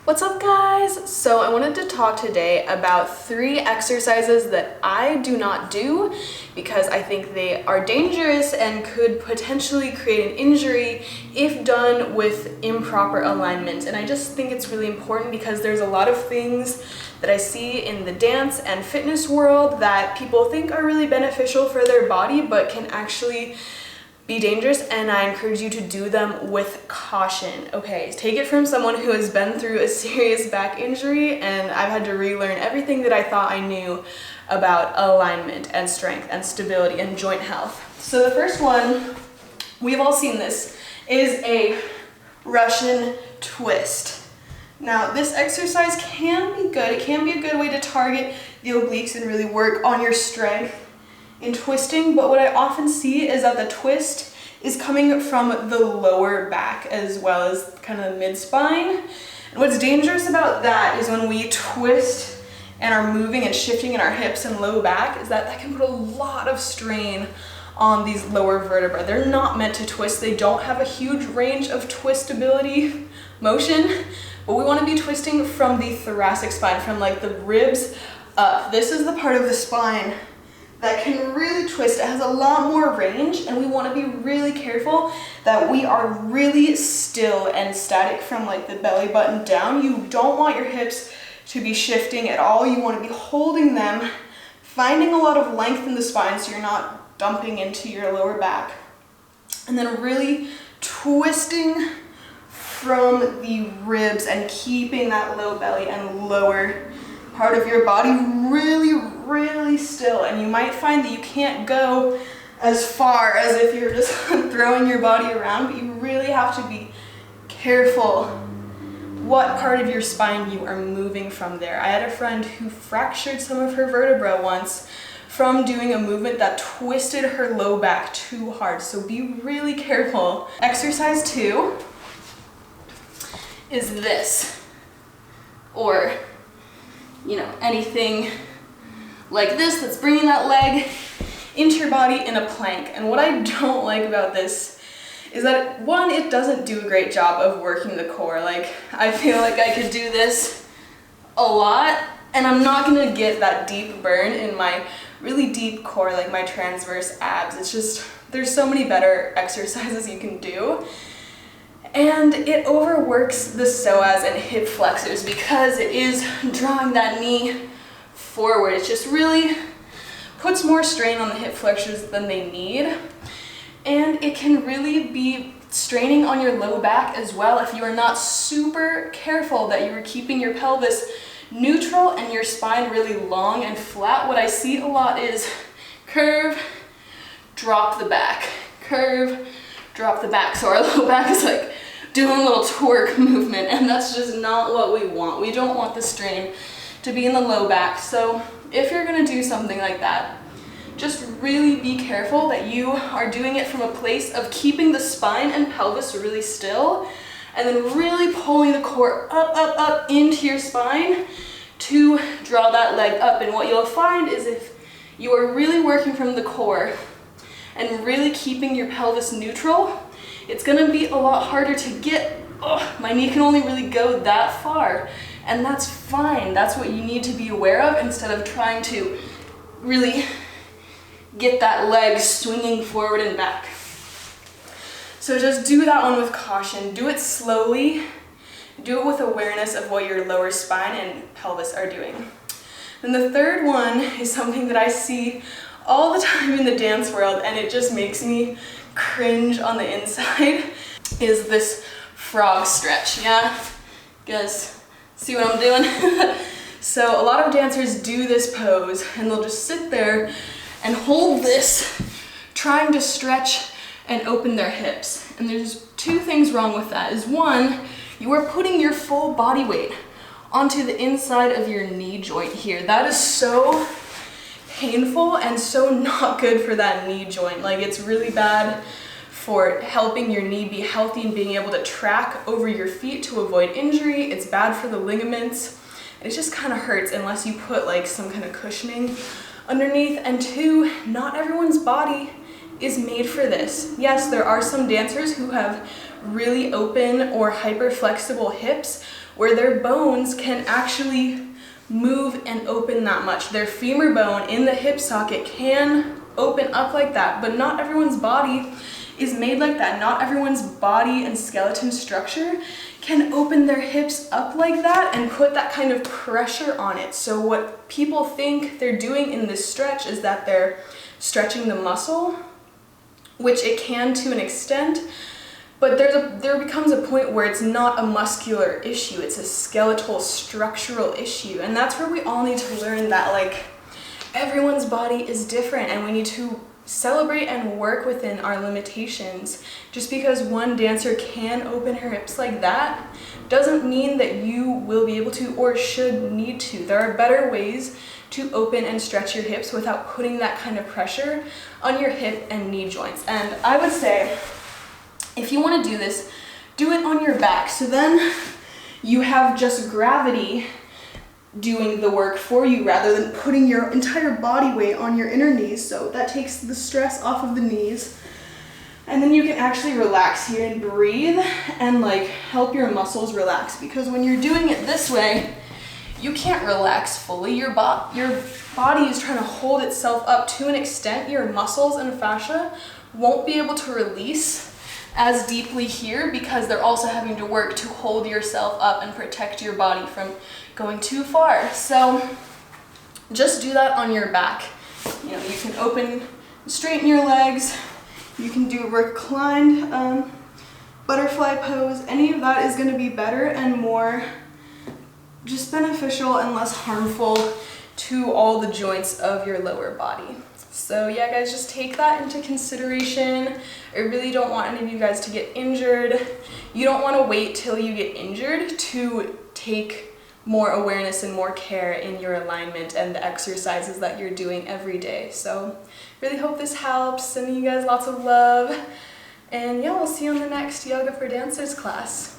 What's up, guys? So I wanted to talk today about 3 exercises that I do not do because I think they are dangerous and could potentially create an injury if done with improper alignment. And I just think it's really important because there's a lot of things that I see in the dance and fitness world that people think are really beneficial for their body but can actually be dangerous, and I encourage you to do them with caution. Okay, take it from someone who has been through a serious back injury, and I've had to relearn everything that I thought I knew about alignment and strength and stability and joint health. So the first one, we've all seen this, is a Russian twist. Now, this exercise can be good. It can be a good way to target the obliques and really work on your strength in twisting, but what I often see is that the twist is coming from the lower back as well as kind of the mid-spine. And what's dangerous about that is when we twist and are moving and shifting in our hips and low back is that can put a lot of strain on these lower vertebrae. They're not meant to twist. They don't have a huge range of twistability motion, but we want to be twisting from the thoracic spine, from like the ribs up. This is the part of the spine that can really twist. It has a lot more range, and we want to be really careful that we are really still and static from like the belly button down. You don't want your hips to be shifting at all. You want to be holding them, finding a lot of length in the spine so you're not dumping into your lower back, and then really twisting from the ribs and keeping that low belly and lower part of your body really still. And you might find that you can't go as far as if you're just throwing your body around, but you really have to be careful what part of your spine you are moving from there. I had a friend who fractured some of her vertebra once from doing a movement that twisted her low back too hard, so be really careful. Exercise 2 is this, or anything like this that's bringing that leg into your body in a plank. And what I don't like about this is that, one, it doesn't do a great job of working the core. Like, I feel like I could do this a lot and I'm not gonna get that deep burn in my really deep core, like my transverse abs. It's just, there's so many better exercises you can do. And it overworks the psoas and hip flexors because it is drawing that knee forward. It just really puts more strain on the hip flexors than they need. And it can really be straining on your low back as well if you are not super careful that you are keeping your pelvis neutral and your spine really long and flat. What I see a lot is curve, drop the back, curve, drop the back. So our low back is like doing a little twerk movement, and that's just not what we want. We don't want the strain to be in the low back. So if you're gonna do something like that, just really be careful that you are doing it from a place of keeping the spine and pelvis really still, and then really pulling the core up into your spine to draw that leg up. And what you'll find is if you are really working from the core and really keeping your pelvis neutral, it's gonna be a lot harder to get, my knee can only really go that far. And that's fine. That's what you need to be aware of instead of trying to really get that leg swinging forward and back. So just do that one with caution. Do it slowly. Do it with awareness of what your lower spine and pelvis are doing. Then the third one is something that I see all the time in the dance world, and it just makes me cringe on the inside, is this frog stretch. Yeah, you guys see what I'm doing? So a lot of dancers do this pose and they'll just sit there and hold this, trying to stretch and open their hips. And there's 2 things wrong with that. Is one, you are putting your full body weight onto the inside of your knee joint here. That is so painful and so not good for that knee joint. Like, it's really bad for helping your knee be healthy and being able to track over your feet to avoid injury. It's bad for the ligaments. It just kind of hurts unless you put like some kind of cushioning underneath. And 2, not everyone's body is made for this. Yes, there are some dancers who have really open or hyper flexible hips, where their bones can actually move and open that much. Their femur bone in the hip socket can open up like that, but not everyone's body is made like that. Not everyone's body and skeleton structure can open their hips up like that and put that kind of pressure on it. So what people think they're doing in this stretch is that they're stretching the muscle, which it can to an extent, but there becomes a point where it's not a muscular issue, it's a skeletal structural issue. And that's where we all need to learn that like everyone's body is different and we need to celebrate and work within our limitations. Just because one dancer can open her hips like that doesn't mean that you will be able to or should need to. There are better ways to open and stretch your hips without putting that kind of pressure on your hip and knee joints. And I would say, if you want to do this, do it on your back. So then you have just gravity doing the work for you rather than putting your entire body weight on your inner knees. So that takes the stress off of the knees. And then you can actually relax here and breathe and like help your muscles relax, because when you're doing it this way, you can't relax fully. Your body is trying to hold itself up to an extent. Your muscles and fascia won't be able to release as deeply here because they're also having to work to hold yourself up and protect your body from going too far. So just do that on your back. You know, you can open, straighten your legs. You can do a reclined butterfly pose. Any of that is going to be better and more just beneficial and less harmful to all the joints of your lower body. So yeah, guys, just take that into consideration. I really don't want any of you guys to get injured. You don't want to wait till you get injured to take more awareness and more care in your alignment and the exercises that you're doing every day. So really hope this helps. Sending you guys lots of love. And yeah, we'll see you on the next Yoga for Dancers class.